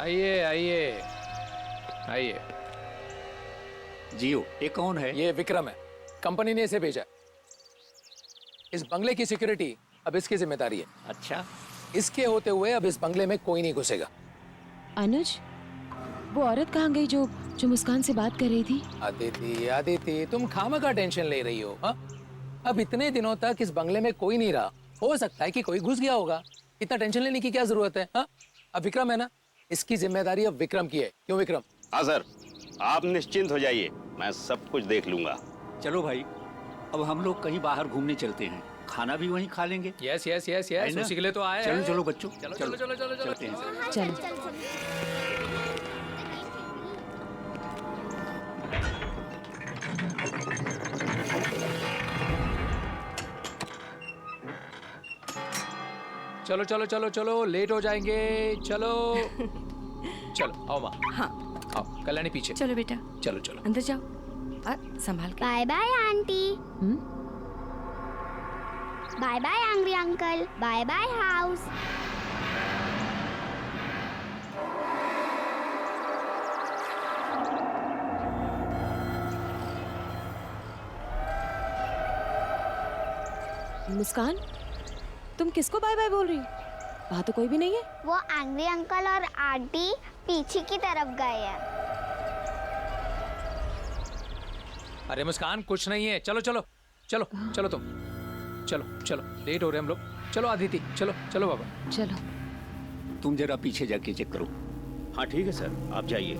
आइए आइए आइए। जियो, ये कौन है? ये विक्रम है, कंपनी ने इसे भेजा। इस बंगले की सिक्योरिटी अब इसकी जिम्मेदारी है। अच्छा, इसके होते हुए अब इस बंगले में कोई नहीं घुसेगा। अनुज, वो औरत कहाँ गई जो मुस्कान से बात कर रही थी? आदिति आदिति, तुम खामखा टेंशन ले रही हो। हाँ, अब इतने दिनों तक इस बंगले में कोई नहीं रहा, हो सकता है कि कोई घुस गया होगा। इतना टेंशन लेने की क्या जरूरत है? हाँ, अब विक्रम है ना, इसकी जिम्मेदारी अब विक्रम की है। क्यों विक्रम? हाँ सर, आप निश्चिंत हो जाइए, मैं सब कुछ देख लूंगा। चलो भाई, अब हम लोग कहीं बाहर घूमने चलते हैं, खाना भी वहीं खा लेंगे। यस यस यस यस, उसी के लिए तो आए चलो हैं। चलो बच्चों, चलो चलो चलो चलो चलो चलते हैं। चलो। चलो चलो चलो चलो, लेट हो जाएंगे। चलो चलो आओ माँ। हाँ आओ, कल्याणी पीछे। चलो बेटा, चलो चलो। अंदर जाओ संभाल के। Bye bye aunty. Bye bye angry uncle. Bye bye house. Muskan, तुम किसको बाय बाय बोल रही हो? वहाँ तो कोई भी नहीं है। वो एंग्री अंकल और आंटी पीछे की तरफ गए हैं। अरे मुस्कान, कुछ नहीं है। चलो चलो चलो चलो तुम चलो चलो, लेट हो रहे हम लोग। चलो आदिति, चलो चलो बाबा। चलो। तुम जरा पीछे जाके चेक करो। हाँ ठीक है सर, आप जाइए।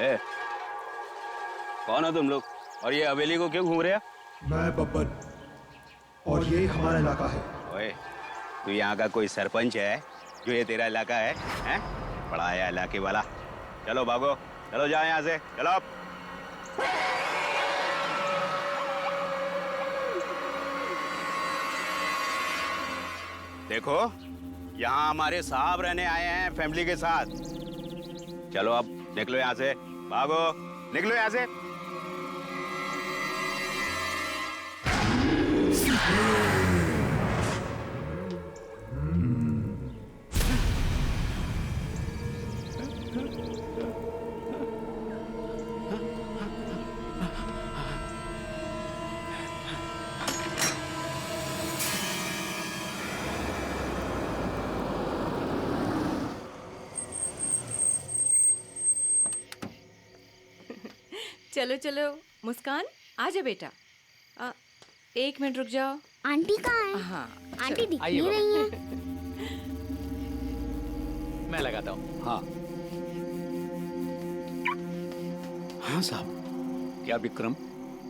ए, कौन हो तुम लोग और ये हवेली को क्यों घूम रहे हो? मैं बब्बन और ये हमारा इलाका है। ओए, तू यहाँ का कोई सरपंच है जो ये तेरा इलाका है? हैं? बड़ा आया इलाके वाला। चलो भागो, चलो जाओ यहाँ से, चलो। देखो, यहाँ हमारे साहब रहने आए हैं फैमिली के साथ। चलो अब निकलो यहाँ से, भागो, निकलो यहाँ से। चलो चलो मुस्कान, आजा बेटा। 1 मिनट रुक जाओ। आंटी कहाँ है? हाँ आंटी दिख आइए नहीं रही हैं। मैं लगाता हूँ। हाँ हाँ साहब, क्या विक्रम,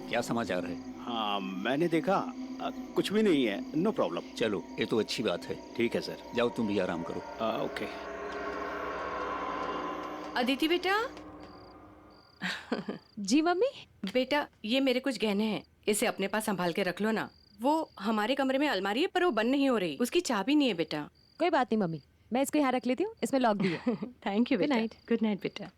क्या समाचार है? हाँ मैंने देखा, कुछ भी नहीं है, नो प्रॉब्लम। चलो, ये तो अच्छी बात है। ठीक है सर। जाओ तुम भी आराम करो। ओके। अदिति बेटा, जी मम्मी। बेटा ये मेरे कुछ गहने हैं, इसे अपने पास संभाल के रख लो ना। वो हमारे कमरे में अलमारी है पर वो बंद नहीं हो रही, उसकी चाबी नहीं है बेटा। कोई बात नहीं मम्मी, मैं इसको यहाँ रख लेती हूँ, इसमें लॉक भी है। थैंक यू Good बेटा। night. गुड नाइट बेटा।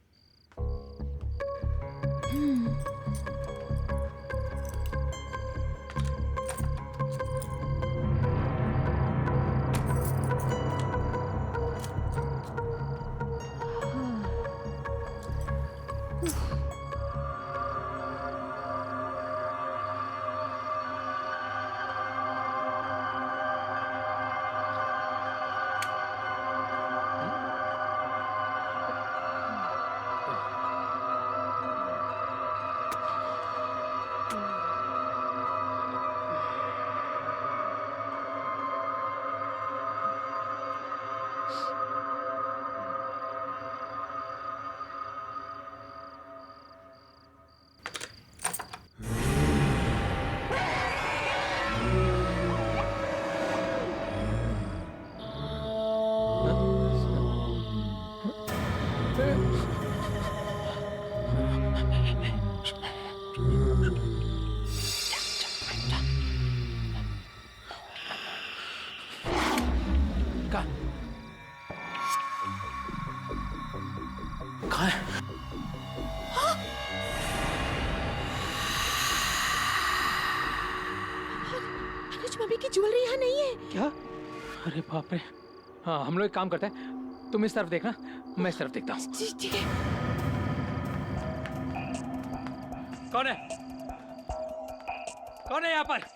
कहाँ है? अनुज, मम्मी की ज्वेलरी यहाँ नहीं है। क्या? अरे बाप रे। हाँ हम लोग एक काम करते हैं, तुम इस तरफ देखना, मैं इस तरफ देखता हूँ। ठीक है। कौन है? कौन है यहाँ पर?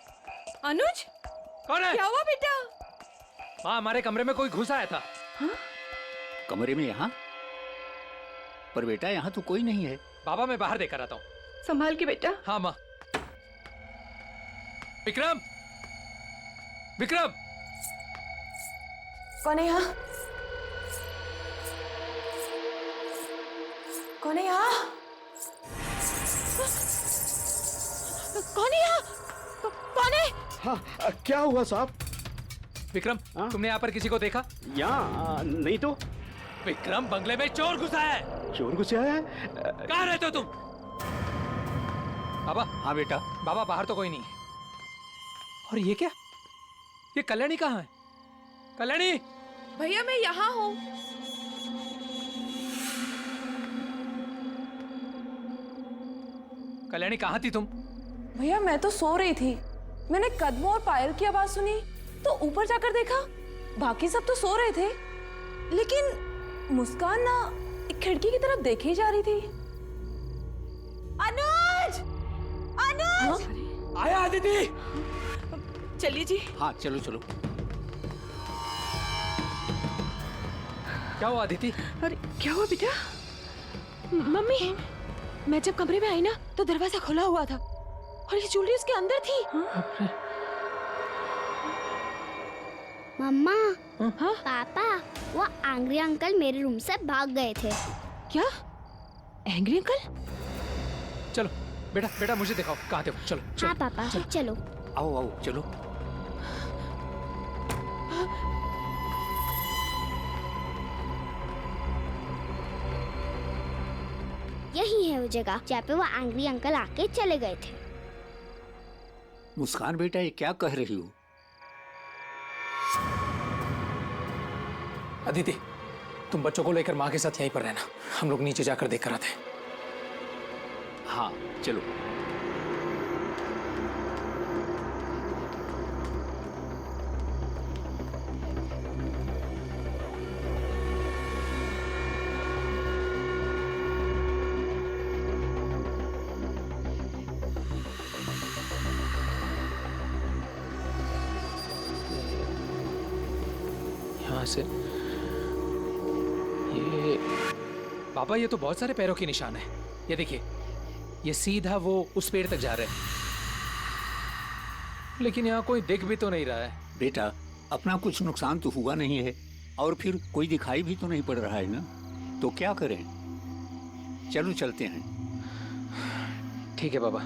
अनुज, कौन है? क्या हुआ बेटा? हाँ हमारे कमरे में कोई घुस आया था। कमरे में? यहाँ पर बेटा, यहाँ तो कोई नहीं है। बाबा मैं बाहर देखकर आता हूँ। संभाल के बेटा। हाँ माँ। विक्रम, विक्रम। कौन है यहाँ? कौन है यहाँ? कौन है यहाँ? कौन है? हाँ क्या हुआ साहब? विक्रम, हाँ? तुमने यहाँ पर किसी को देखा? यहाँ नहीं तो। विक्रम, बंगले में चोर घुसा है। चोर घुसे आया है? कहाँ रहते हो तुम? बाबा। हाँ बेटा। बाबा बाहर तो कोई नहीं। और ये क्या? ये कल्याणी कहाँ है? कल्याणी! भैया मैं यहाँ हूँ। कल्याणी कहाँ थी तुम? भैया मैं तो सो रही थी, मैंने कदमों और पायल की आवाज सुनी तो ऊपर जाकर देखा, बाकी सब तो सो रहे थे, लेकिन मुस्कान ना एक खिड़की की तरफ देखे ही जा रही थी। अनुज! अनुज! आया अदिति! चलिए जी। हाँ चलो चलो। क्या हुआ अदिति? अरे क्या हुआ बेटा? मम्मी, मैं जब कमरे में आई ना तो दरवाजा खुला हुआ था और ये ज्वेलरी उसके अंदर थी। मम्मा, हाँ? पापा, वो आंग्री अंकल मेरे रूम से भाग गए थे। क्या? Angry uncle? चलो बेटा, बेटा मुझे दिखाओ कहाँ थे वो। चलो चलो। हाँ पापा, चलो। आओ आओ चलो। यही है वो जगह जहाँ पे वो आंग्री अंकल आके चले गए थे। मुस्कान बेटा, ये क्या कह रही हो? अदिति, तुम बच्चों को लेकर माँ के साथ यहीं पर रहना, हम लोग नीचे जाकर देख कर आते हैं। हाँ चलो। यहाँ से ये पापा, ये तो बहुत सारे पैरों के निशान है। ये देखिए, ये सीधा वो उस पेड़ तक जा रहे हैं, लेकिन यहाँ कोई दिख भी तो नहीं रहा है। बेटा, अपना कुछ नुकसान तो हुआ नहीं है, और फिर कोई दिखाई भी तो नहीं पड़ रहा है ना, तो क्या करें? चलो चलते हैं। ठीक है बाबा।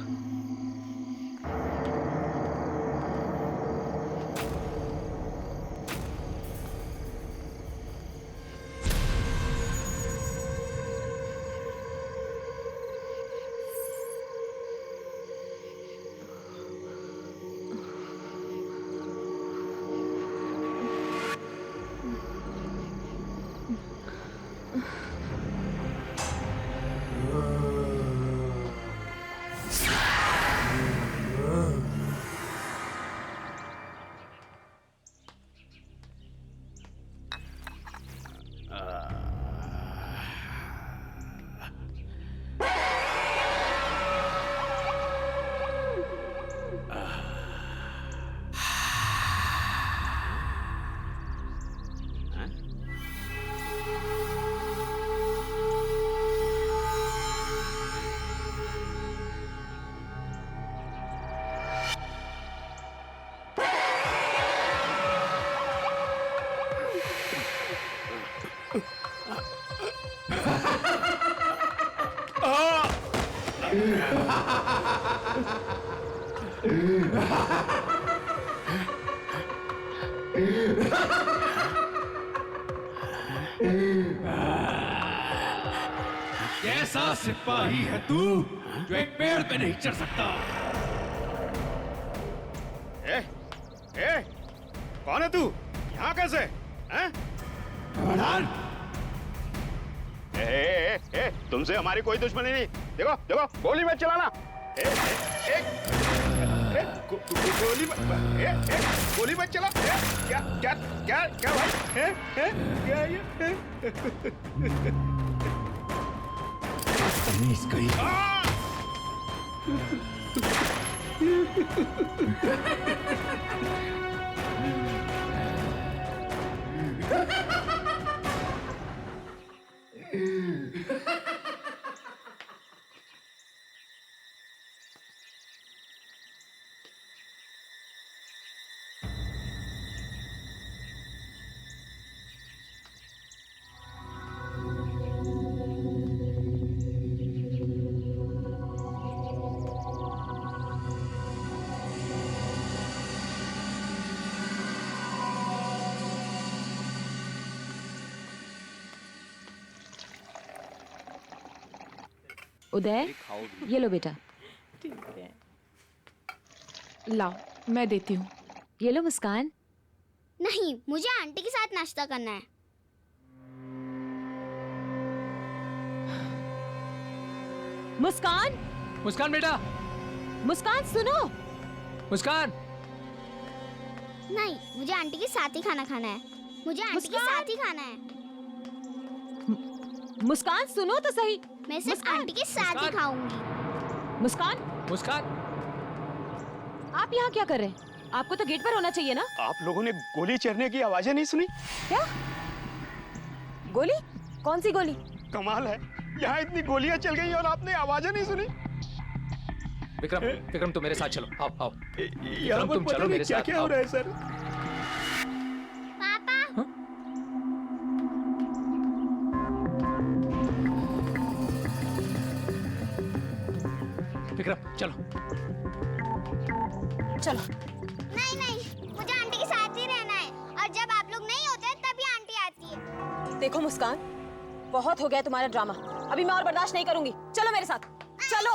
कैसा सिपाही है तू जो एक पेड़ पे नहीं चढ़ सकता? कौन है तू? यहाँ कैसे? हैं? तुमसे हमारी कोई दुश्मनी नहीं। देखो देखो, गोली मत चलाना। गोली मत चला। क्या क्या क्या क्या भाई? क्या ये? उदय, ये लो बेटा। लाओ, मैं देती हूँ। ये लो मुस्कान। नहीं, मुझे आंटी के साथ नाश्ता करना है। मुस्कान, मुस्कान बेटा, मुस्कान सुनो। मुस्कान। नहीं, मुझे आंटी के साथ ही खाना खाना है। मुझे आंटी के साथ ही खाना है। मुस्कान सुनो तो सही। मैं सिर्फ आंटी के साथ ही खाऊंगी। मुस्कान, मुस्कान, आप यहाँ क्या कर रहे हैं? आपको तो गेट पर होना चाहिए ना। आप लोगों ने गोली चलने की आवाजें नहीं सुनी? क्या गोली? कौन सी गोली? कमाल है, यहाँ इतनी गोलियां चल गई और आपने आवाजें नहीं सुनी। विक्रम, विक्रम तुम मेरे साथ चलो। आओ आओ। यहाँ पर तुम पता चलो नहीं मेरे क्या साथ, क्या हो आओ। रहा है सर। पापा, विक्रम चलो। चलो। नहीं नहीं, मुझे आंटी के साथ ही रहना है। और जब आप लोग नहीं होते तभी आंटी आती है। देखो मुस्कान, बहुत हो गया तुम्हारा ड्रामा। अभी मैं और बर्दाश्त नहीं करूंगी। चलो मेरे साथ, चलो।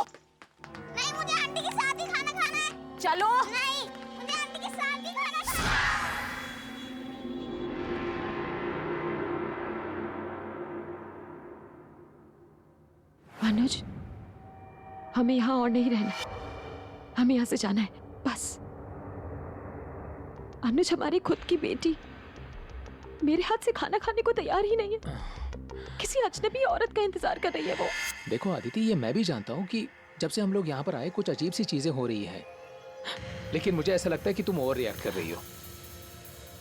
नहीं, मुझे आंटी के साथ ही खाना खाना है। चलो। नहीं, मुझे आंटी के साथ ही खाना खाना है। अनुज, हमें यहाँ और नहीं रहना। हमें यहाँ से जाना है, बस। अनुज हमारी खुद की बेटी मेरे हाथ से खाना खाने को तैयार ही नहीं है। किसी अजनबी औरत का इंतजार कर रही है वो। देखो आदिति, ये मैं भी जानता हूँ कि जब से हम लोग यहाँ पर आए कुछ अजीब सी चीजें हो रही है, लेकिन मुझे ऐसा लगता है कि तुम ओवर रिएक्ट कर रही हो।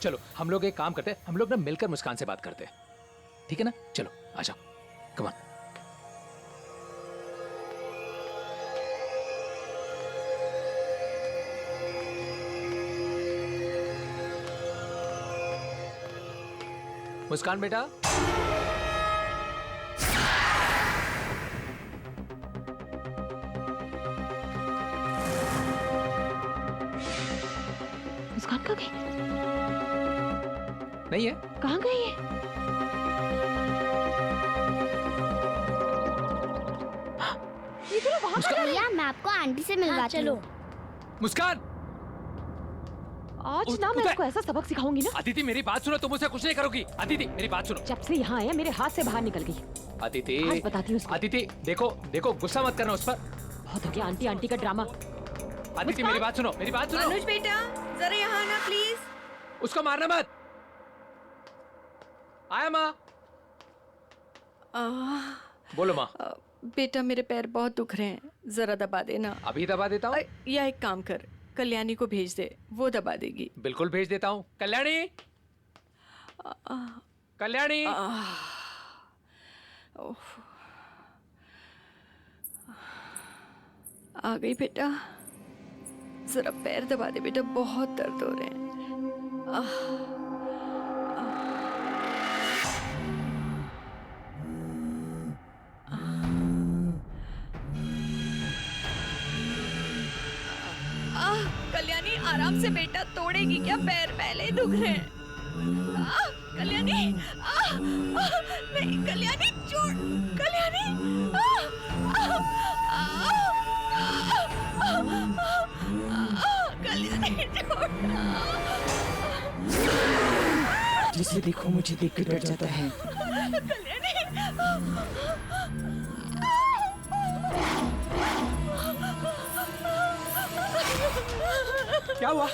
चलो हम लोग एक काम करते हैं, हम लोग ना मिलकर मुस्कान से बात करते हैं, ठीक है ना? चलो आ जाओ, कम ऑन। मुस्कान बेटा, कहाँ गई? नहीं है? कहाँ गई है? ये तो वहाँ मुस्कान! भैया मैं आपको आंटी से मिलवाती हूँ। मुस्कान! आज ना मैं उधर! इसको ऐसा सबक सिखाऊंगी ना। अदिति मेरी बात सुनो, तुम मुझसे कुछ नहीं करोगी। अदिति मेरी बात सुनो। जब से यहाँ आया मेरे हाथ से बाहर निकल गई। अदिति आज बताती हूँ उसको। अदिति देखो देखो, गुस्सा मत करना उस पर। बहुत हो गया आंटी आंटी का ड्रामा। अदिति मेरी बात सुनो, मेरी बात सुनो। अनुज बेटा जरा यहाँ आना प्लीज। उसको मारना मत। आया माँ। बोलो माँ। बेटा मेरे पैर बहुत दुख रहे हैं, जरा दबा देना। अभी दबा देता हूँ। या एक काम कर, कल्याणी को भेज दे, वो दबा देगी। बिल्कुल भेज देता हूँ। कल्याणी, कल्याणी। आ गई बेटा, जरा पैर दबा दे बेटा, बहुत दर्द हो रहे हैं। कल्याणी आराम से बेटा, तोड़ेगी क्या? पैर पहले ही दुख रहे हैं। कल्याणी नहीं, कल्याणी छोड़, कल्याणी कल्याणी छोड़। जिसे देखो मुझे देख के डर जाता है। क्या हुआ?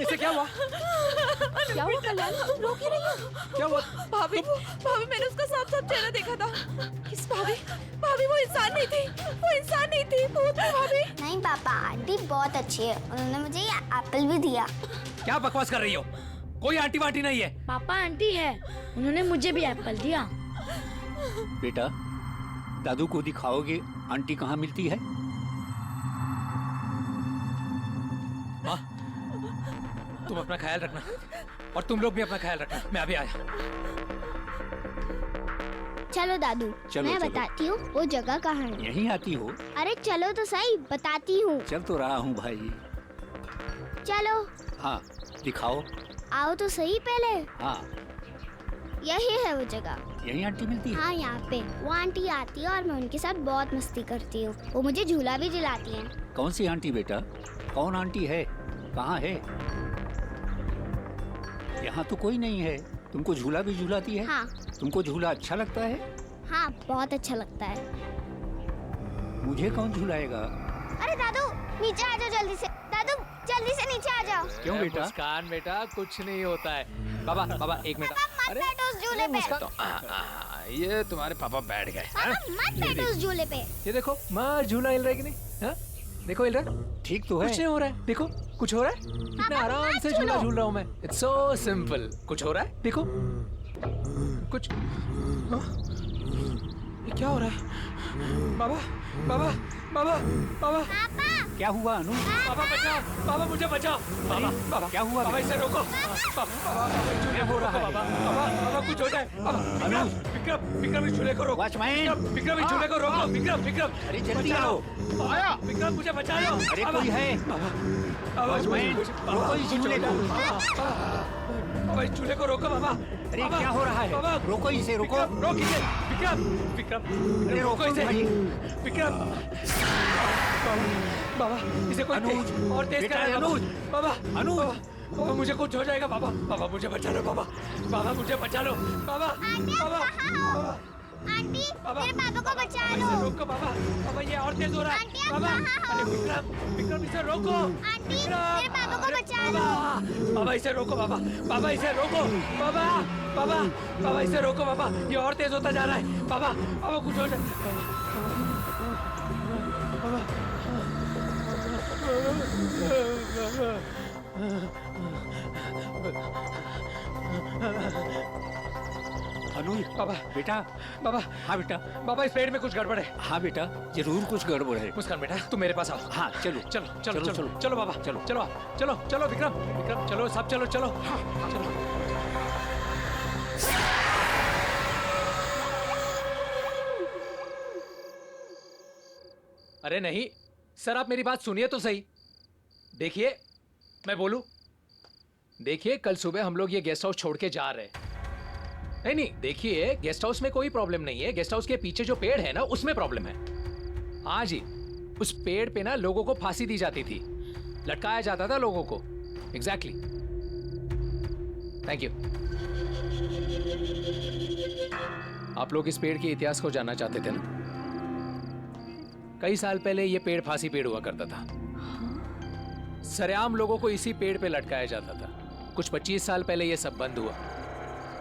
इसे क्या हुआ? क्या हुआ कल्याणी? तुम रो क्यों रही हो? क्या हुआ? भाभी मैंने उसका साफ साफ चेहरा देखा था। किस भाभी वो इंसान नहीं थी, भूत थी भाभी। नहीं पापा, आंटी बहुत अच्छी है, उन्होंने मुझे ये एप्पल भी दिया। क्या बकवास कर रही हो? कोई आंटी वांटी नहीं है। पापा आंटी है, उन्होंने मुझे भी एप्पल दिया। बेटा, दादू को दिखाओगे आंटी कहाँ मिलती है? माँ, तुम अपना ख्याल रखना और तुम लोग भी अपना ख्याल रखना। मैं अभी आया। चलो दादू, चलो, मैं चलो। बताती हूँ वो जगह कहाँ है। यहीं आती हो? अरे चलो तो सही, बताती हूँ। चल तो रहा हूँ भाई। चलो हाँ, दिखाओ। आओ तो सही पहले। हाँ, यही है वो जगह। यहीं आंटी मिलती है? हाँ, यहाँ पे वो आंटी आती है और मैं उनके साथ बहुत मस्ती करती हूँ। वो मुझे झूला भी दिलाती है। कौन सी आंटी बेटा? कौन आंटी है? कहाँ है? यहाँ तो कोई नहीं है। तुमको झूला भी झूलाती है? हाँ तुमको झूला अच्छा लगता है? हाँ, बहुत अच्छा लगता है। मुझे कौन झूलाएगा? अरे दादू, नीचे आ जाओ जल्दी से। दादू जल्दी से नीचे आ जाओ। क्यों बेटा? मुस्कान बेटा, कुछ नहीं होता है। बाबा एक मिनट। पापा मत बैठो उस झूले पे। मुस्कान, ये तुम्हारे पापा बैठ गए। पापा मत बैठो उस झूले पे। ये देखो माँ, झूला हिल रहा है कि नहीं? हाँ? देखो हिल रहा है। ठीक तो है। कुछ नहीं हो रहा है। देखो कुछ हो रहा है। कितना आराम से झूला झूल रहा हूँ मैं। It's so simple. कुछ हो रहा है? देखो कुछ। हाँ? ये क्या हो रहा है? बाबा। क्या हुआ अनु? बाबा बचाओ, बाबा मुझे बचाओ। बाबा क्या हुआ? बाबा इसे रोको। बाबा क्या हो रहा है? बाबा कुछ हो जाए। विक्रम इस झूले को रोको। वॉचमैन! विक्रम इस झूले को रोको। विक्रम अरे जल्दी बचाओ। आओ। आया। विक्रम मुझे बचा लो। अरे कोई है? वॉचमैन, रोको इस झूले को। बाबा इस झूले को रोको। बाबा अरे क्या हो रहा है? रोको इसे, रोको। रोक इसे। विक्रम अरे रोको इसे। भाई। विक्रम बाबा इसे कोई अनुज, और तेज बेटा, करा। अनुज। बाबा अनुज। बाबा मुझे कुछ हो जाएगा। बाबा मुझे बचा लो। बाबा मुझे बचा लो। बाबा आंटी बाबा। मेरे पापा को बचा इसे लो। रोको। बाबा ये और तेज हो रहा आंटी, है। आप बाबा कहाँ अरे हो? विक्रम इसे रोको। आंटी मेरे पापा को बचा लो। बाबा इसे रोको। बाबा इसे रोको। बाबा इसे रोको। बाबा ये और तेज होता जा रहा है। बाबा कुछ हो जाए। अनुज, बाबा बेटा। बाबा हाँ बेटा। बाबा इस पेड़ में कुछ गड़बड़ है। हाँ बेटा, जरूर कुछ गड़बड़ है। मुस्कान बेटा तुम मेरे पास आओ। हाँ चलो चलो बाबा। चलो विक्रम चलो सब चलो। चलो। अरे नहीं सर, आप मेरी बात सुनिए तो सही। देखिए मैं बोलूं देखिए कल सुबह हम लोग ये गेस्ट हाउस छोड़ के जा रहे हैं। नहीं नहीं, देखिए गेस्ट हाउस में कोई प्रॉब्लम नहीं है, गेस्ट हाउस के पीछे जो पेड़ है ना उसमें प्रॉब्लम है। हाँ जी, उस पेड़ पे ना लोगों को फांसी दी जाती थी, लटकाया जाता था लोगों को। एग्जैक्टली। Thank you. आप लोग इस पेड़ के इतिहास को जानना चाहते थे ना? कई साल पहले ये पेड़ फांसी पेड़ हुआ करता था। सरेआम लोगों को इसी पेड़ पे लटकाया जाता था। कुछ 25 साल पहले ये सब बंद हुआ।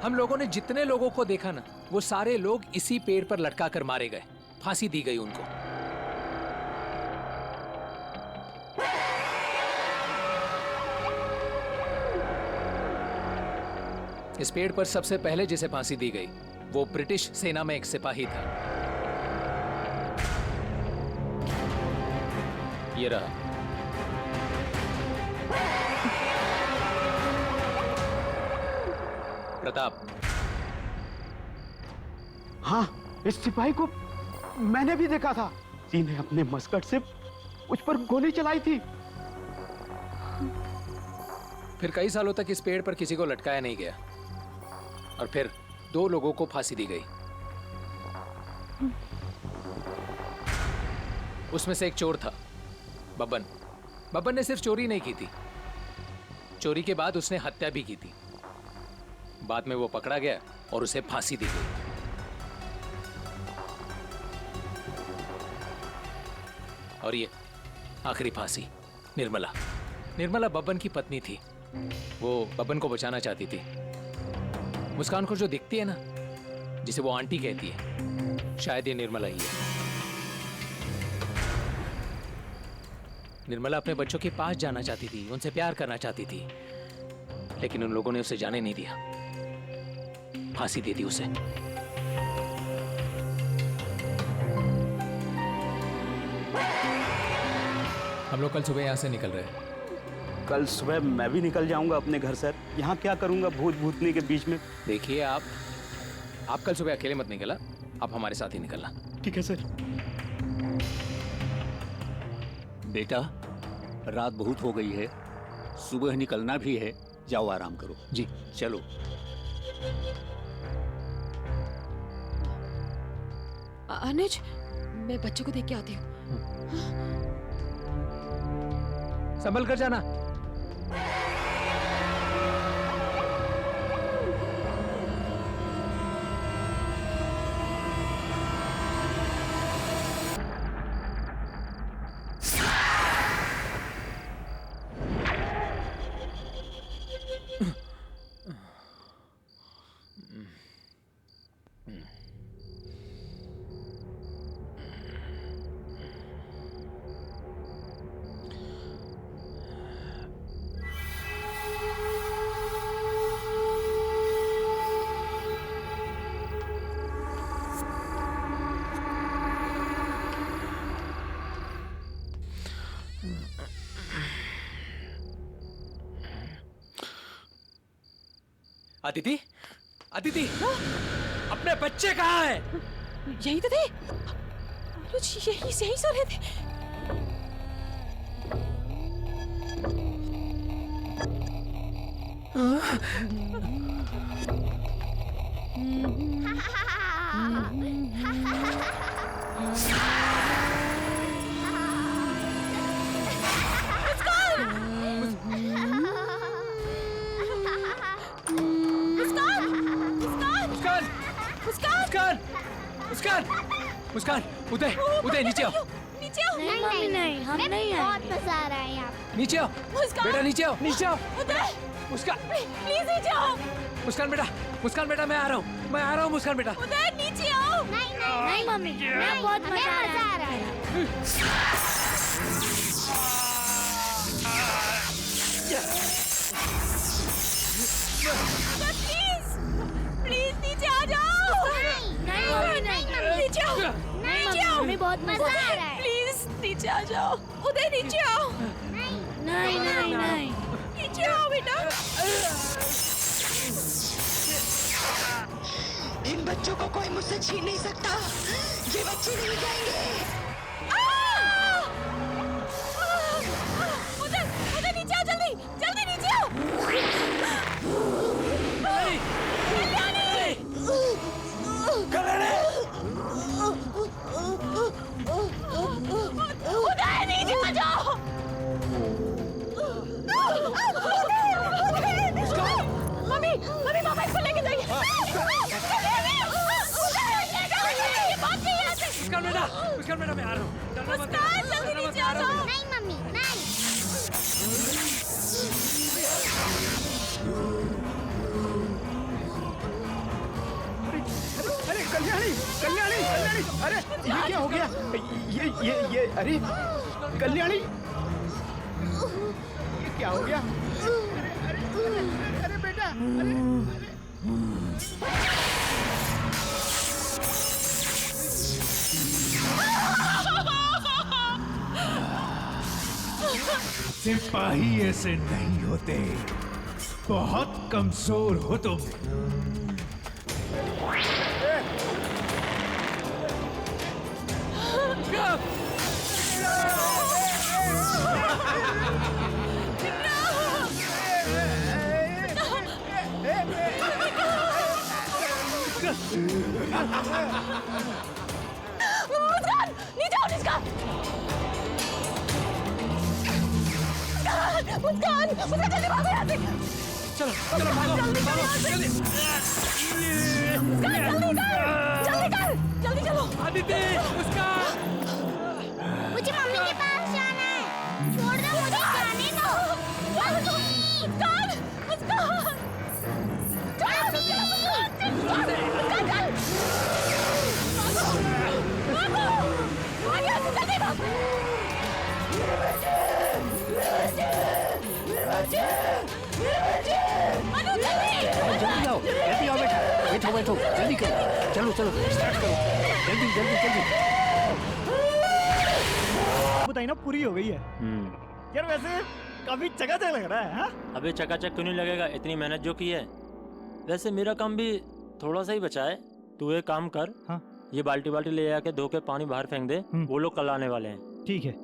हम लोगों ने जितने लोगों को देखा ना, वो सारे लोग इसी पेड़ पर लटका कर मारे गए, फांसी दी गई उनको। इस पेड़ पर सबसे पहले जिसे फांसी दी गई वो ब्रिटिश सेना में एक सिपाही था। ये रहा। प्रताप। हाँ, इस सिपाही को मैंने भी देखा था। किसी ने अपने मस्कट से उस पर गोली चलाई थी। फिर कई सालों तक इस पेड़ पर किसी को लटकाया नहीं गया और फिर 2 लोगों को फांसी दी गई। उसमें से एक चोर था, बब्बन। बब्बन ने सिर्फ चोरी नहीं की थी, चोरी के बाद उसने हत्या भी की थी। बाद में वो पकड़ा गया और उसे फांसी दी गई। और ये आखिरी फांसी निर्मला। निर्मला बब्बन की पत्नी थी। वो बब्बन को बचाना चाहती थी। मुस्कान को जो दिखती है ना, जिसे वो आंटी कहती है, शायद ये निर्मला ही है। निर्मला अपने बच्चों के पास जाना चाहती थी, उनसे प्यार करना चाहती थी, लेकिन उन लोगों ने उसे जाने नहीं दिया, फांसी दे दी उसे। हम लोग कल सुबह यहाँ से निकल रहे हैं। कल सुबह मैं भी निकल जाऊंगा अपने घर सर। यहाँ क्या करूंगा भूत भूतनी के बीच में? देखिए आप कल सुबह अकेले मत निकलना, आप हमारे साथ ही निकलना। ठीक है सर। बेटा, रात बहुत हो गई है, सुबह निकलना भी है। जाओ आराम करो। जी चलो। अनुज, मैं बच्चों को देख के आती हूँ। संभल कर जाना। अदिति, अदिति, अपने बच्चे कहाँ हैं? यही तो थे। अनुज, यही सो रहे थे। मुस्कान, उदय, उदय नीचे आओ। नीचे आओ। नहीं नहीं, हमें बहुत मजा आ रहा है यहाँ पे। नीचे आओ। मुस्कान, बेटा नीचे आओ, नीचे आओ। उदय, मुस्कान, प्लीज नीचे आओ। मुस्कान बेटा, मैं आ रहा हूँ मुस्कान बेटा। उदय नीचे आओ। नहीं नहीं नहीं मम्मी, हमें बहुत मजा आ रहा है। प्लीज नीचे आ जाओ। नहीं नहीं नीचे आओ। नीचे आओ। हमें बहुत मजा आ रहा है। प्लीज नीचे आ जाओ। उदय नीचे आओ। नहीं नहीं नहीं, नीचे आओ बेटा। इन बच्चों को कोई मुझसे छीन नहीं सकता। ये बच्चे नहीं जाएंगे। उदय, उदय नीचे आओ, जल्दी जल्दी नीचे आओ। उदय नीचे आ जाओ। मम्मी मम्मी पापा इसको लेके जाइए। बेटा मैं आ रहा हूँ। जल्दी नीचे आ जाओ। नहीं मम्मी नहीं। अरे कल्याणी कल्याणी कल्याणी, अरे ये क्या हो गया? ये अरे कल्याणी, ये क्या हो गया? अरे बेटा, सिपाही ऐसे नहीं होते, बहुत कमजोर हो तुम। मुस्कान नीचे आओ। मुस्कान जल्दी भागो यहाँ से। चलो भागो, जल्दी चलो। आदित्य, उसका मुझे मम्मी के पास जाना है। छोड़ दो मुझे, जाने दो। जल्दी आओ बेटा, बैठो जल्दी करो, चलो स्टार्ट करो, जल्दी। बताइए ना, पूरी हो गई है यार। वैसे काफी चकाचक लग रहा है। हाँ? अबे चकाचक क्यों नहीं लगेगा, इतनी मेहनत जो की है। वैसे मेरा काम भी थोड़ा सा ही बचा है। तू एक काम कर, हाँ? ये बाल्टी ले आके धो के पानी बाहर फेंक दे, वो लोग कल आने वाले हैं। ठीक है।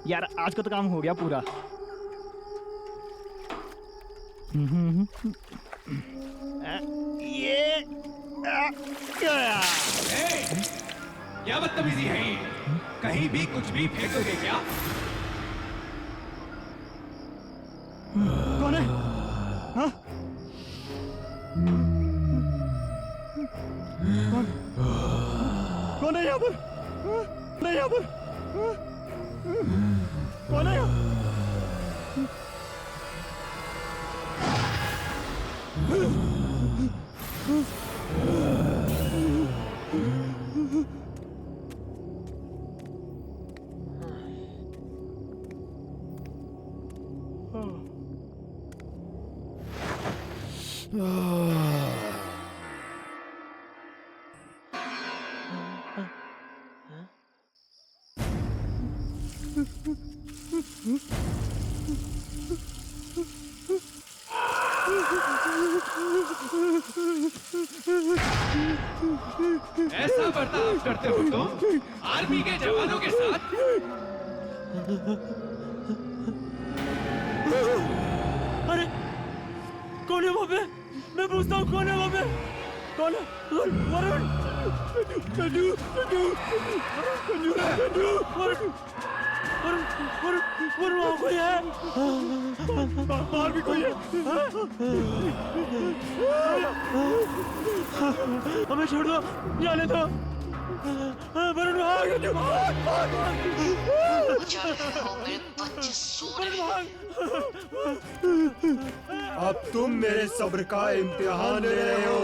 यार आज का तो काम हो गया पूरा। ये क्या बदतमीजी है ये? कहीं भी कुछ भी फेंकोगे क्या? कौन है? हाँ? कौन है यहाँ पर? नहीं यहाँ पर। कौन है? ऐसा बर्ताव करते हो तुम आर्मी के जवानों के साथ? अरे कौन है वहाँ पे? मैं पूछता हूँ कौन है वहाँ पे? कौन है? वरुण! वरुण वहाँ कोई है? बाहर भी कोई है? हमें छोड़ दो, जाने दो। वरुण अब तुम मेरे सब्र का इम्तिहान ले रहे हो।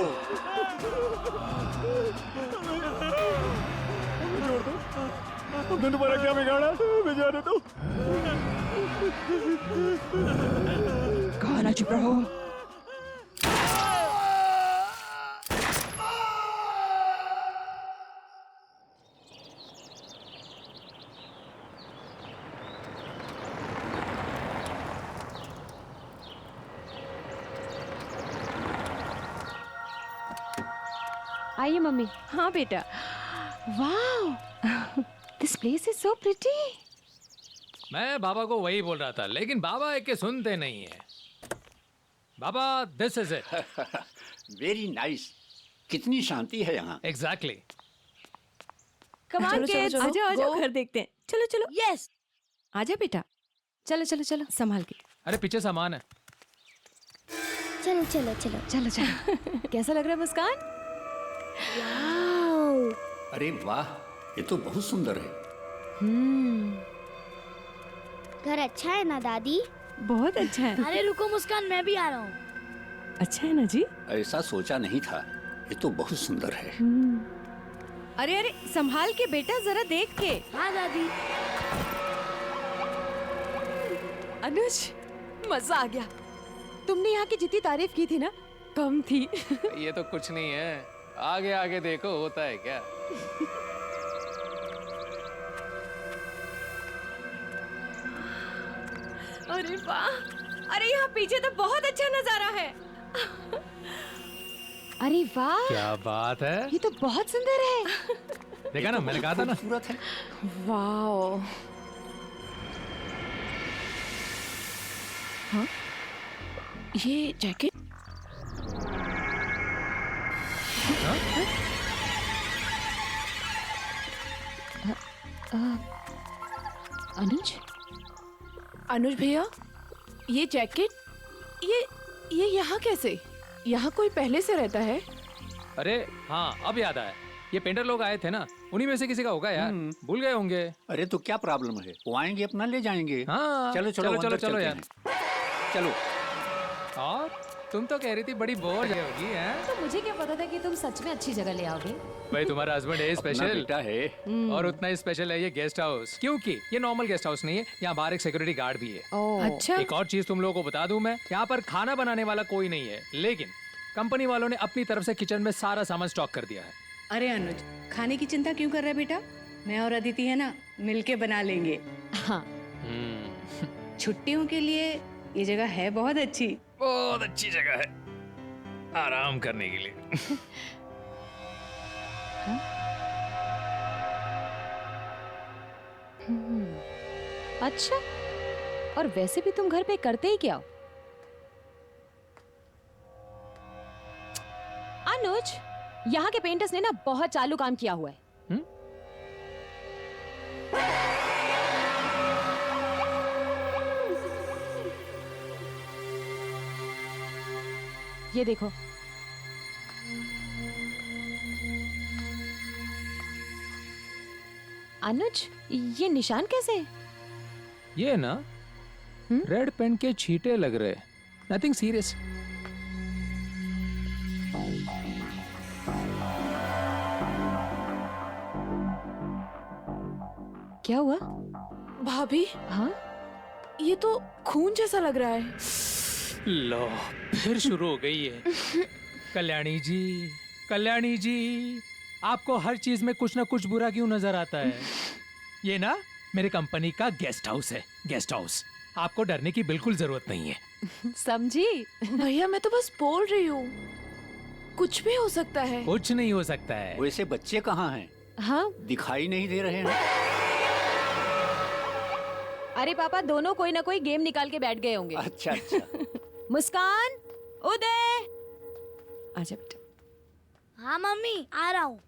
तुमने तुम्हारा क्या बिगाड़ा? मैं जाने दो। कहा ना चुप रहो। आइए मम्मी। हाँ बेटा। वाह, this place is so pretty. मैं बाबा को वही बोल रहा था, लेकिन बाबा एक के सुनते नहीं है। बाबा this is it. Very nice. कितनी शांति है यहाँ। एग्जैक्टली। कम ऑन किड्स, आ जाओ आ जाओ, घर देखते हैं। चलो चलो। यस, आजा बेटा, चलो चलो चलो। संभाल के। अरे पीछे सामान है। चलो चलो चलो। चलो चलो। कैसा लग रहा है मुस्कान? अरे वाह, ये तो बहुत सुंदर है। घर अच्छा है ना दादी? बहुत अच्छा है। अरे रुको मुस्कान, मैं भी आ रहा हूँ। अच्छा है ना जी? ऐसा सोचा नहीं था। ये तो बहुत सुंदर है। अरे अरे संभाल के बेटा, जरा देख के। हाँ दादी। अनुज, मजा आ गया। तुमने यहाँ की जितनी तारीफ की थी ना, कम थी। ये तो कुछ नहीं है, आगे आगे देखो होता है क्या। अरे वाह, अरे यहाँ पीछे तो बहुत अच्छा नजारा है। अरे वाह, क्या बात है। ये तो बहुत सुंदर है। देखा ना, मैंने कहा था ना। खूबसूरत है। वाओ। हाँ, ये जैकेट। अनुज, अनुज भैया, ये जैकेट, ये यहाँ कैसे? यहाँ कोई पहले से रहता है? अरे हाँ, अब याद आया, ये पेंटर लोग आए थे ना, उन्हीं में से किसी का होगा यार। भूल गए होंगे। अरे तो क्या प्रॉब्लम है, वो आएंगे अपना ले जाएंगे। हाँ, चलो चलो चलो अंदर चलो चलते यार। हैं। चलो। और तुम तो कह रही थी बड़ी बोर होगी हैं? तो मुझे क्या पता था कि तुम सच में अच्छी जगह ले आओगे। भाई तुम्हारा हस्बैंड है अपना स्पेशल। बेटा है। और उतना ही स्पेशल है ये गेस्ट हाउस, क्योंकि ये नॉर्मल गेस्ट हाउस नहीं है, यहाँ बाहर एक सिक्योरिटी गार्ड भी है। अच्छा। एक और चीज तुम लोगों को बता दूं मैं, यहाँ पर खाना बनाने वाला कोई नहीं है, लेकिन कंपनी वालों ने अपनी तरफ से किचन में सारा सामान स्टॉक कर दिया है। अरे अनुज, खाने की चिंता क्यों कर रहा है बेटा? मैं और अदिति है ना, मिलके बना लेंगे। हाँ। छुट्टियों के लिए ये जगह है बहुत अच्छी। बहुत अच्छी जगह है आराम करने के लिए। अच्छा, और वैसे भी तुम घर पे करते ही क्या हो? अनुज, यहाँ के पेंटर्स ने ना बहुत चालू काम किया हुआ है। ये देखो। अनुज, ये निशान कैसे? ये ना रेड पेन के छींटे लग रहे, नथिंग सीरियस। क्या हुआ? भाभी, हाँ, ये तो खून जैसा लग रहा है। लो, फिर शुरू हो गई है। कल्याणी जी, कल्याणी जी, आपको हर चीज में कुछ ना कुछ बुरा क्यों नजर आता है? ये ना मेरे कंपनी का गेस्ट हाउस है, गेस्ट हाउस। आपको डरने की बिल्कुल जरूरत नहीं है। समझी? भैया मैं तो बस बोल रही हूँ, कुछ भी हो सकता है। कुछ नहीं हो सकता है। वैसे बच्चे कहाँ हैं? हाँ, दिखाई नहीं दे रहे हैं। अरे पापा, दोनों कोई ना कोई गेम निकाल के बैठ गए होंगे। अच्छा अच्छा। मुस्कान, उदय, आजा बेटा। हाँ मम्मी, आ रहा हूँ।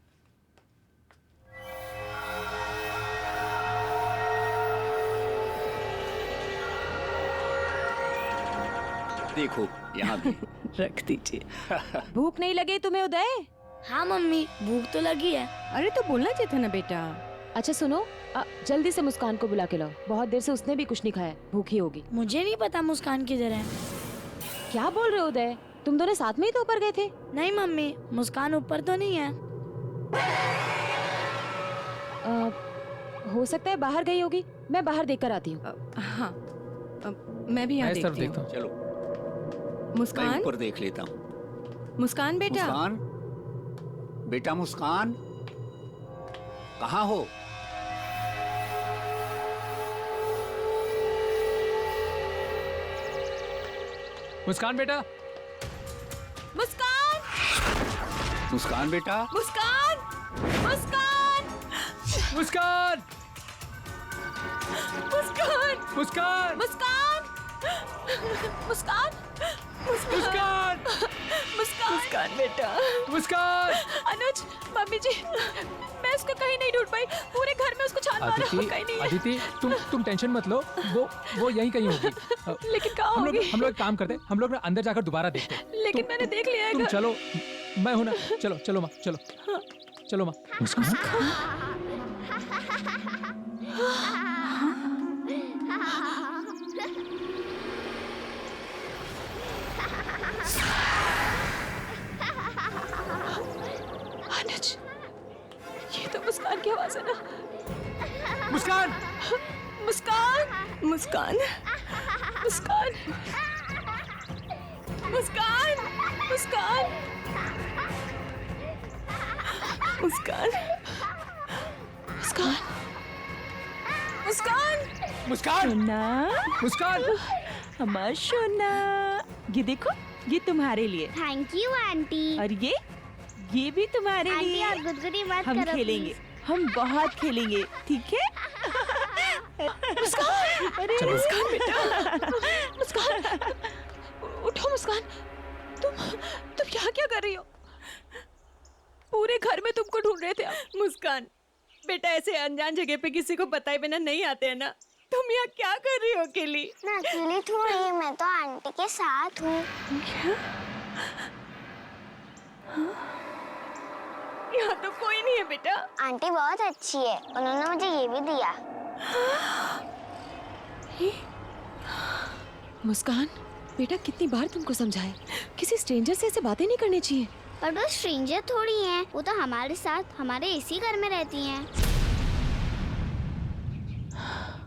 देखो यहाँ भी। रख दीजिए। भूख नहीं लगी तुम्हें उदय? हाँ मम्मी, भूख तो लगी है। अरे तो बोलना चाहिए था ना बेटा। अच्छा सुनो, जल्दी से मुस्कान को बुला के लाओ, बहुत देर से उसने भी कुछ नहीं खाया, भूखी होगी। मुझे नहीं पता मुस्कान किधर है। क्या बोल रहे हो उदय? तुम दोनों साथ में ही तो ऊपर गए थे। नहीं मम्मी, मुस्कान ऊपर तो नहीं है। हो सकता है बाहर गई होगी, मैं बाहर देखकर आती हूँ। हाँ, मैं भी यहाँ मैं इस तरफ देखती हूँ। देखता हूँ। चलो मैं मुस्कान, ऊपर देख लेता हूँ। मुस्कान बेटा। मुस्कान, बेटा मुस्कान, कहाँ हो? मुस्कान बेटा, मुस्कान, मुस्कान बेटा, मुस्कान, मुस्कान, मुस्कान, मुस्कान, मुस्कान, मुस्कान, मुस्कान, मुस्कान मुस्कान बेटा। मुस्कान अनुज, मम्मी जी, मैं उसको कहीं नहीं ढूंढ पाई। पूरे घर में उसको छान मारा, कहीं नहीं है। अदिति तुम टेंशन मत लो, वो यहीं कहीं होगी। लेकिन कहाँ होगी? हम लोग एक काम करते हैं, हम लोग ना अंदर जाकर दोबारा देखते हैं। लेकिन मैंने देख लिया है तुम घर। चलो, मैं हूं ना। चलो चलो माँ, चलो चलो माँ। मुस्कान अनुज, ये तो मुस्कान की आवाज है ना? मुस्कान मुस्कान मुस्कान मुस्कान मुस्कान मुस्कान मुस्कान मुस्कान मुस्कान मुस्कान सोना, मुस्कान हमारा सोना, ये देखो, ये तुम्हारे लिए। Thank you aunty. और ये भी तुम्हारे आंटी लिए। आप गुदगुदी मत हम करो खेलेंगे, please। हम बहुत खेलेंगे, ठीक है? मुस्कान, अरे मुस्कान बेटा, मुस्कान, उठो मुस्कान। तुम यहाँ क्या कर रही हो? पूरे घर में तुमको ढूंढ रहे थे हम। मुस्कान, बेटा ऐसे अनजान जगह पे किसी को बताए बिना नहीं आते हैं ना। तुम यहाँ क्या कर रही हो अकेली? मैं अकेली थोड़ी, मैं तो आंटी के साथ हूँ। यहाँ तो कोई नहीं है बेटा। आंटी बहुत अच्छी है, उन्होंने मुझे ये भी दिया। मुस्कान बेटा, कितनी बार तुमको समझाए, किसी स्ट्रेंजर से ऐसे बातें नहीं करनी चाहिए। पर वो स्ट्रेंजर थोड़ी हैं, वो तो हमारे साथ हमारे इसी घर में रहती हैं।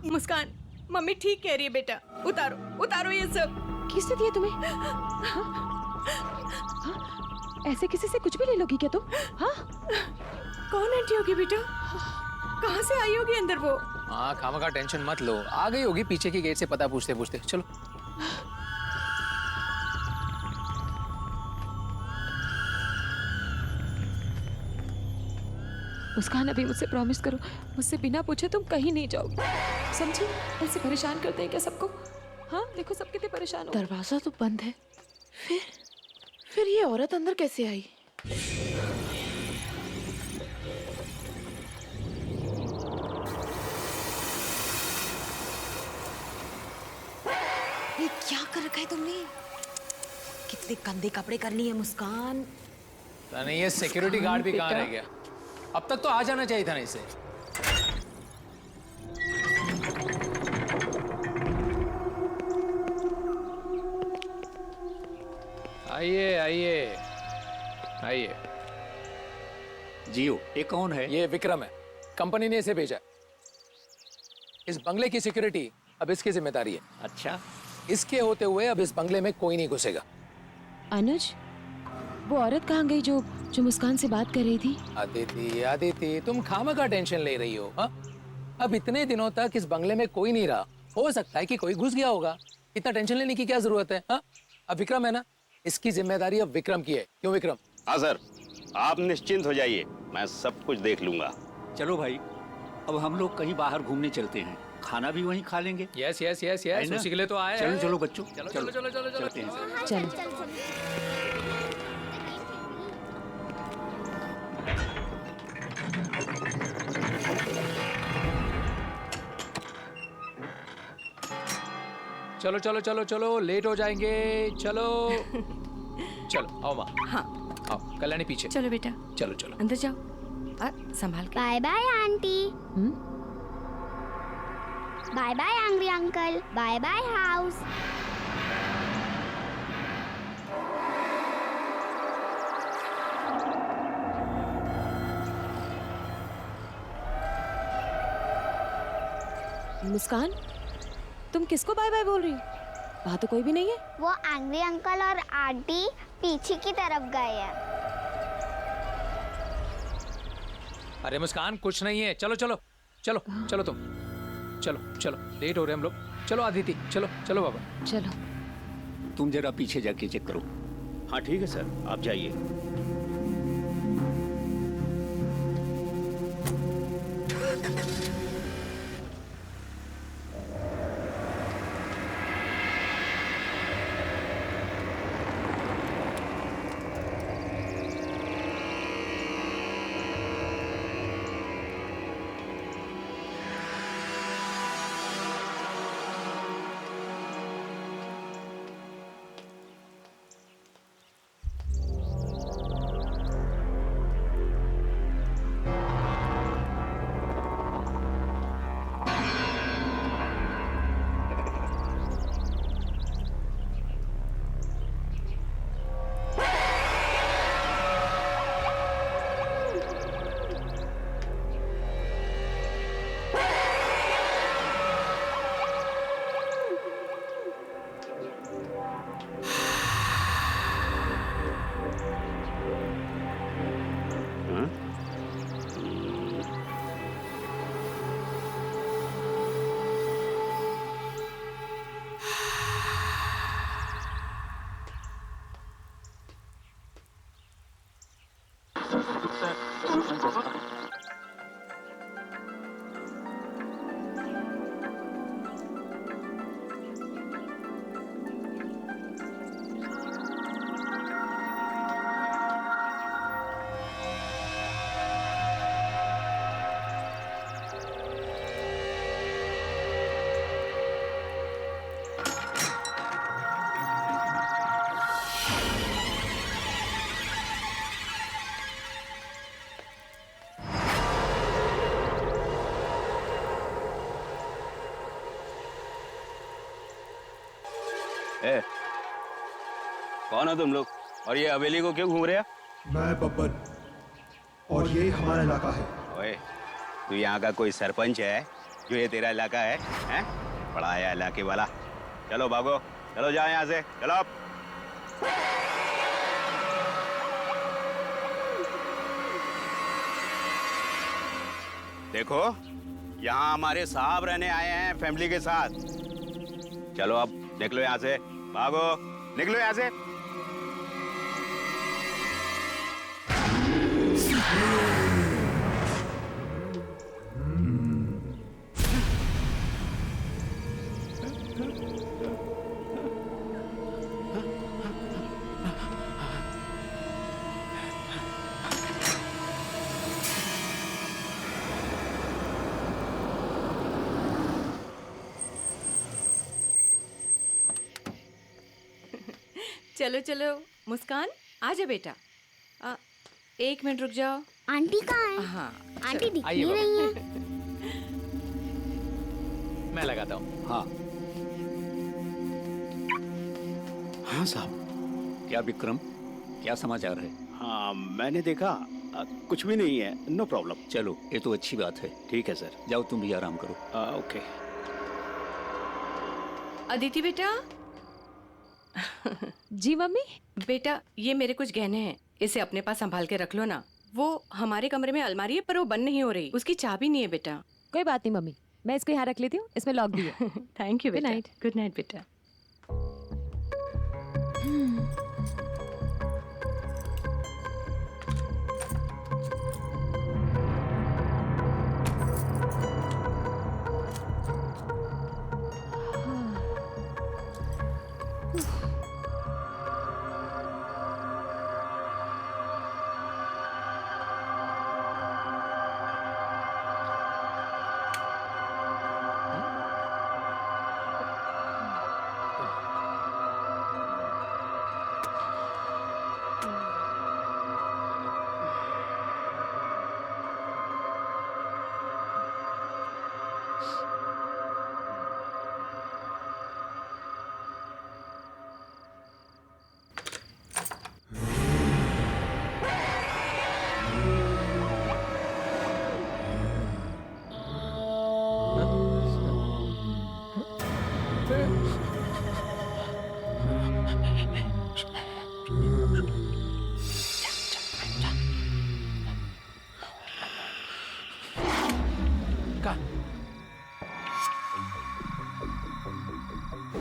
मुस्कान, मम्मी ठीक कह रही है बेटा। उतारो उतारो ये सब। किसने दिया तुम्हें? ऐसे किसी से कुछ भी ले लोगी क्या तुम? हाँ? कौन आंटी होगी बेटा? कहाँ से आई होगी अंदर वो? हाँ, खामा का टेंशन मत लो, आ गई होगी पीछे की गेट से पता पूछते पूछते। चलो मुस्कान, अभी मुझसे प्रॉमिस करो, मुझसे बिना पूछे तुम कहीं नहीं जाओगी, समझी? ऐसे परेशान करते हैं क्या सबको? हाँ, देखो सब कितने परेशान हो। दरवाजा तो बंद है, फिर ये औरत अंदर कैसे आई? ये क्या कर रखा है तुमने? कितने गंदे कपड़े कर लिए मुस्कान। पता नहीं ये सिक्योरिटी गार्ड भी कहाँ रह गया। अब तक तो आ जाना चाहिए था ना इसे। आइए आइए आइए। जियो, ये कौन है? ये विक्रम है, कंपनी ने इसे भेजा। इस बंगले की सिक्योरिटी अब इसकी जिम्मेदारी है। अच्छा, इसके होते हुए अब इस बंगले में कोई नहीं घुसेगा। अनुज, वो औरत कहाँ गई जो मुस्कान से बात कर रही थी? आदिति, तुम खामखा टेंशन ले रही हो। हाँ? अब इतने दिनों तक इस बंगले में कोई नहीं रहा, हो सकता है कि कोई घुस गया होगा। इतना टेंशन लेने की क्या जरूरत है? हाँ? अब विक्रम है ना, इसकी जिम्मेदारी अब विक्रम की है। क्यों विक्रम? हाँ सर, आप निश्चिंत हो जाइए, मैं सब कुछ देख लूंगा। चलो भाई, अब हम लोग कहीं बाहर घूमने चलते हैं, खाना भी वहीं खा लेंगे। यस यस यस यस, उसी के लिए तो आए चलो हैं। चलो बच्चों, चलो चलो चलो चलो चलो चलते हैं। चलो। चलो चलो चलो चलो, लेट हो जाएंगे। चलो चलो आओ माँ। हाँ आओ, कल्याणी पीछे। चलो बेटा, चलो चलो अंदर जाओ, संभाल के। Bye bye aunty. Bye bye angry uncle. Bye bye house. Muskan, तुम किसको बाय बाय बोल रही हो? वहाँ तो कोई भी नहीं है। वो एंग्री अंकल और आंटी पीछे की तरफ गए हैं। अरे मुस्कान, कुछ नहीं है। चलो चलो चलो चलो तुम चलो चलो, लेट हो रहे हम लोग। चलो आदिति, चलो चलो बाबा। चलो। तुम जरा पीछे जाके चेक करो। हाँ ठीक है सर, आप जाइए। ए, कौन हो तुम लोग और ये हवेली को क्यों घूम रहे हो? मैं बब्बन और ये हमारा इलाका है। ओए, तू यहाँ का कोई सरपंच है जो ये तेरा इलाका है? हैं? बड़ा आया इलाके वाला। चलो भागो, चलो जाओ यहाँ से, चलो। देखो, यहाँ हमारे साहब रहने आए हैं फैमिली के साथ। चलो अब निकलो यहाँ से, भागो, निकलो यहाँ से। चलो चलो मुस्कान, आ जा बेटा। 1 मिनट रुक जाओ। आंटी कहाँ है? हाँ, आंटी दिख आइए नहीं रही है। मैं लगाता हूँ। हाँ हाँ साहब। क्या विक्रम, क्या समाचार है? हाँ मैंने देखा, कुछ भी नहीं है, नो प्रॉब्लम। चलो ये तो अच्छी बात है। ठीक है सर। जाओ तुम भी आराम करो। ओके। अदिति बेटा। जी मम्मी। बेटा ये मेरे कुछ गहने हैं, इसे अपने पास संभाल के रख लो ना। वो हमारे कमरे में अलमारी है पर वो बंद नहीं हो रही, उसकी चाबी नहीं है बेटा। कोई बात नहीं मम्मी, मैं इसको यहाँ रख लेती हूँ, इसमें लॉक भी है। थैंक यू बेटा। Good night. गुड नाइट बेटा।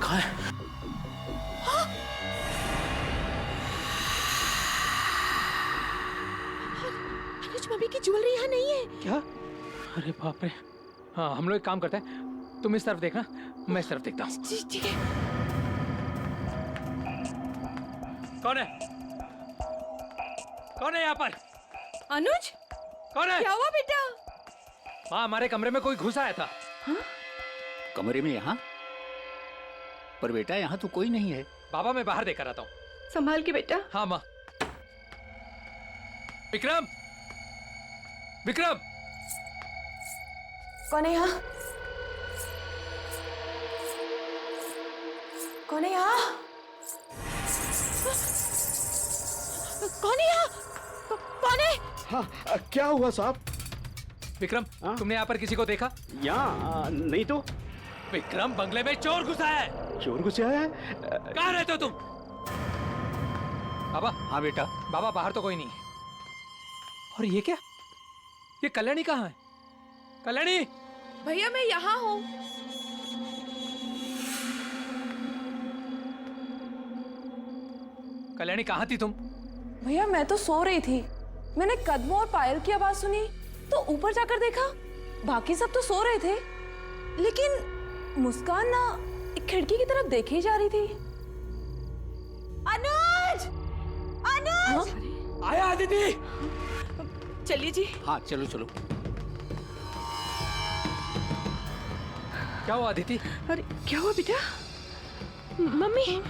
कहाँ है? अनुज मम्मी की ज्वेलरी यहाँ नहीं है। क्या? अरे बाप रे। हाँ हम लोग एक काम करते हैं, तुम इस तरफ देखना, मैं इस तरफ देखता हूँ। ठीक है। कौन है? कौन है यहाँ पर? अनुज, कौन है? क्या हुआ बेटा? हाँ हमारे कमरे में कोई घुस आया था। हाँ? कमरे में? यहाँ पर बेटा यहाँ तो कोई नहीं है। बाबा मैं बाहर देखकर आता हूँ। संभाल के बेटा। हाँ माँ। विक्रम, विक्रम। कौन है यहाँ? कौन है यहाँ? कौन है यहाँ? कौन है? हाँ क्या हुआ साहब? विक्रम, तुमने यहाँ पर किसी को देखा? यहाँ नहीं तो। विक्रम, बंगले में चोर घुसा है। चोर घुसा है? कहाँ रहते हो तुम? बाबा। हाँ बेटा। बाबा बाहर तो कोई नहीं। और ये क्या? ये कल्याणी कहाँ है? कल्याणी! भैया मैं यहाँ हूँ। कल्याणी कहाँ थी तुम? भैया मैं तो सो रही थी, मैंने कदमों और पायल की आवाज सुनी तो ऊपर जाकर देखा, बाकी सब तो सो रहे थे, लेकिन मुस्कान ना एक खिड़की की तरफ देखे ही जा रही थी। अनुज! अनुज! आया अदिति। चलिए जी। हाँ चलो चलो। क्या हुआ अदिति? अरे क्या हुआ बेटा? मम्मी,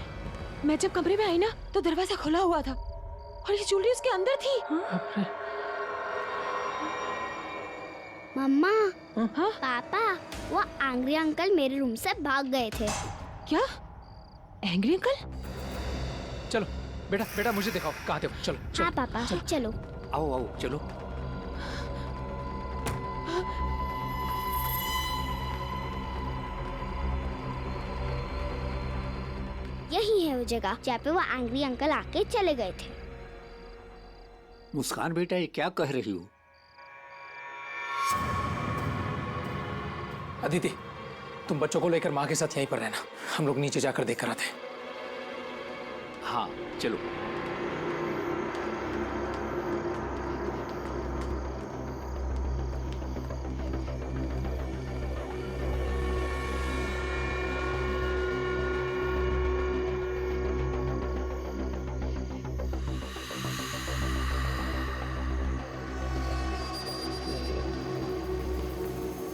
मैं जब कमरे में आई ना तो दरवाजा खुला हुआ था और ये ज्वेलरी उसके अंदर थी। मम्मा, पापा, वो एंग्री अंकल मेरे रूम से भाग गए थे। क्या? Angry uncle? चलो बेटा, बेटा मुझे दिखाओ कहाँ थे वो। चलो, चलो। हाँ पापा, चलो। आओ आओ चलो। यही है वो जगह जहाँ पे वो एंग्री अंकल आके चले गए थे। मुस्कान बेटा, ये क्या कह रही हो? अदिति, तुम बच्चों को लेकर माँ के साथ यहीं पर रहना, हम लोग नीचे जाकर देख कर आते हैं। हाँ चलो।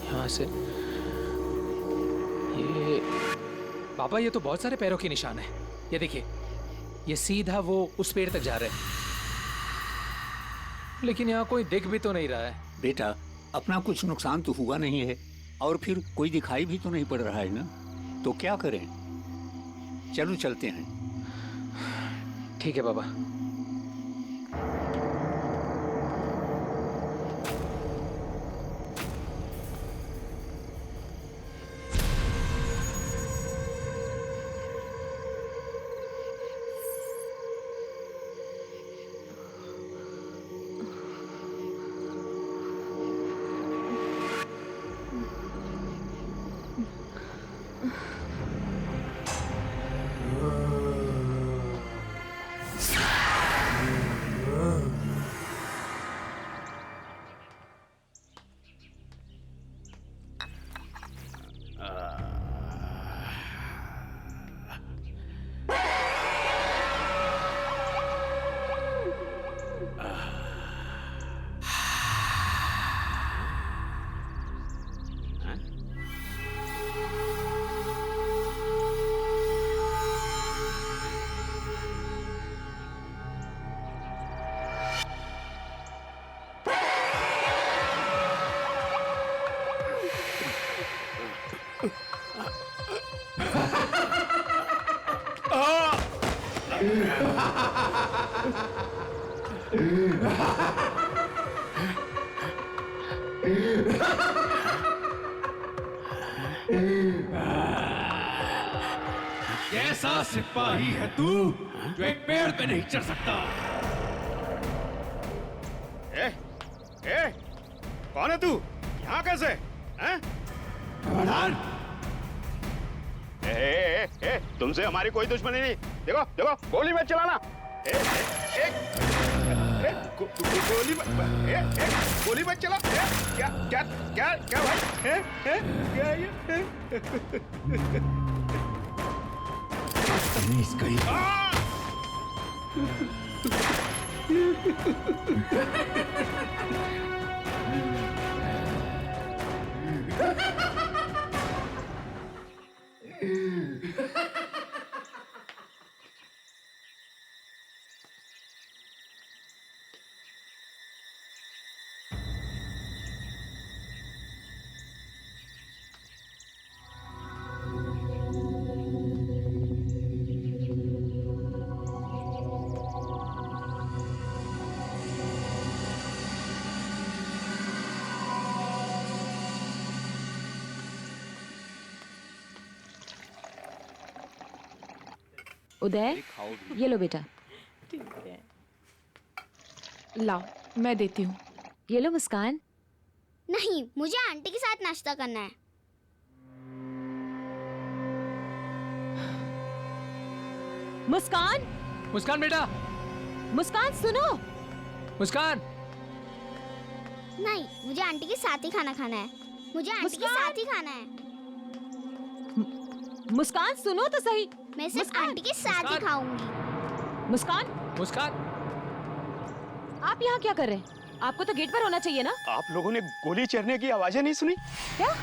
यहाँ से ये पापा, ये तो बहुत सारे पैरों के निशान है। ये देखिए, ये सीधा वो उस पेड़ तक जा रहे हैं, लेकिन यहाँ कोई दिख भी तो नहीं रहा है। बेटा, अपना कुछ नुकसान तो हुआ नहीं है और फिर कोई दिखाई भी तो नहीं पड़ रहा है ना, तो क्या करें? चलो चलते हैं। ठीक है बाबा। कैसा सिपाही है तू जो एक पेड़ पे नहीं चढ़ सकता? कौन है तू? यहाँ कैसे? हैं? तुमसे हमारी कोई दुश्मनी नहीं। देखो देखो, गोली मत चलाना। गोली मत चला। क्या क्या क्या क्या भाई? क्या ये? उदय, ये लो बेटा। ठीक है। लाओ, मैं देती हूँ। ये लो मुस्कान। नहीं, मुझे आंटी के साथ नाश्ता करना है। मुस्कान, मुस्कान बेटा, मुस्कान सुनो। मुस्कान, नहीं, मुझे आंटी के साथ ही खाना खाना है। मुझे आंटी के साथ ही खाना है। मुस्कान सुनो तो सही। मैं सिर्फ आंटी के साथ ही खाऊंगी। मुस्कान, मुस्कान, आप यहाँ क्या कर रहे हैं? आपको तो गेट पर होना चाहिए ना। आप लोगों ने गोली चलने की आवाजें नहीं सुनी? क्या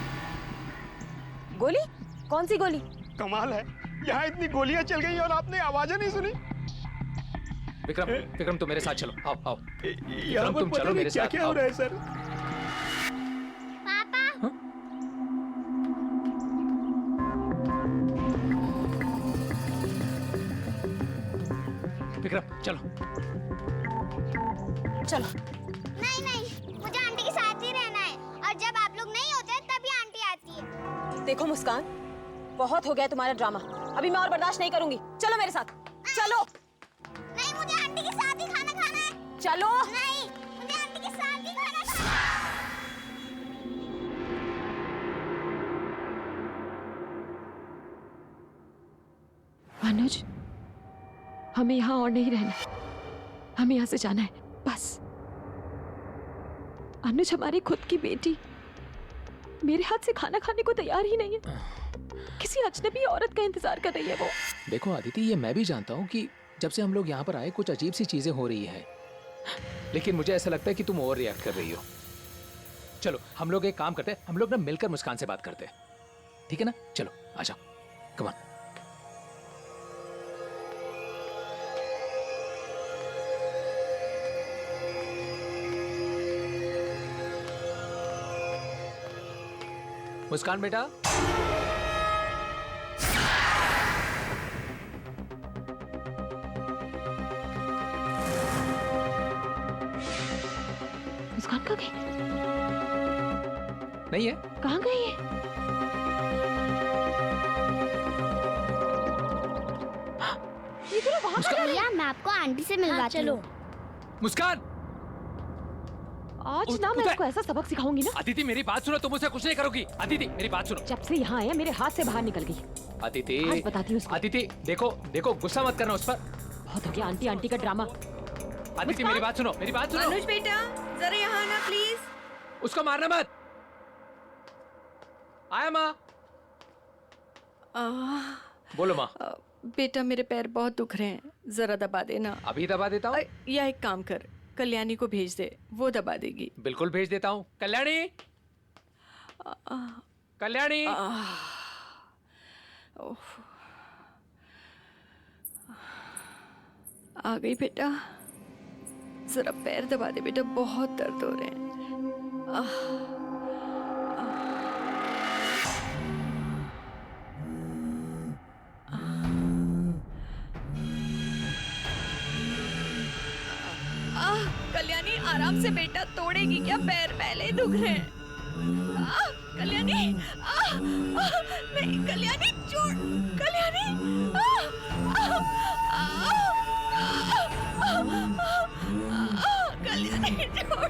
गोली? कौन सी गोली? कमाल है, यहाँ इतनी गोलियां चल गई और आपने आवाजें नहीं सुनी। विक्रम, विक्रम तुम मेरे साथ चलो। आओ आओ यहाँ पर तुम पता चलो नहीं मेरे क्या साथ। क्या हो रहा है सर। पापा, विक्रम चलो। चलो। नहीं नहीं, मुझे आंटी के साथ ही रहना है। और जब आप लोग नहीं होते तभी आंटी आती है। देखो मुस्कान, बहुत हो गया तुम्हारा ड्रामा। अभी मैं और बर्दाश्त नहीं करूंगी। चलो मेरे साथ, चलो। नहीं, मुझे आंटी के साथ ही खाना खाना है। चलो। नहीं, मुझे आंटी के साथ ही खाना खाना है। अनुज, हमें यहाँ और नहीं रहना, हमें यहाँ से जाना है बस। अनुज, हमारी खुद की बेटी मेरे हाथ से खाना खाने को तैयार ही नहीं है। किसी अजनबी औरत का इंतजार कर रही है वो। देखो आदिति, ये मैं भी जानता हूँ कि जब से हम लोग यहाँ पर आए कुछ अजीब सी चीजें हो रही है, लेकिन मुझे ऐसा लगता है कि तुम ओवर रिएक्ट कर रही हो। चलो हम लोग एक काम करते हैं, हम लोग ना मिलकर मुस्कान से बात करते हैं, ठीक है ना? चलो आ जाओ, कम ऑन। मुस्कान बेटा, मुस्कान कहाँ गई? नहीं है? कहाँ गई है? ये तो वहाँ मुस्कान, भैया, मैं आपको आंटी से मिलवाती हूँ। मुस्कान, आज ना मैं इसको ऐसा सबक सिखाऊंगी ना। अदिति मेरी बात सुनो, तुम मुझसे कुछ नहीं करोगी। अदिति मेरी बात सुनो। जब से यहाँ आया मेरे हाथ से बाहर निकल गई। अदिति, आज बताती हूँ उसको। अदिति देखो देखो, गुस्सा मत करना उस पर। बहुत हो गया आंटी आंटी का ड्रामा। अदिति मेरी बात सुनो, मेरी बात सुनो। अनुज बेटा, जरा यहाँ आना प्लीज। उसको मारना मत। आया माँ। बोलो माँ। बेटा, मेरे पैर बहुत दुख रहे हैं, जरा दबा देना। अभी दबा देता हूँ। या एक काम कर, कल्याणी को भेज दे, वो दबा देगी। बिल्कुल भेज देता हूँ। कल्याणी, कल्याणी। आ गई बेटा, जरा पैर दबा दे बेटा, बहुत दर्द हो रहे हैं। कल्याणी आराम से बेटा, तोड़ेगी क्या? पैर पहले ही दुख रहे हैं। कल्याणी, नहीं कल्याणी, छोड़ कल्याणी। कल्याणी छोड़।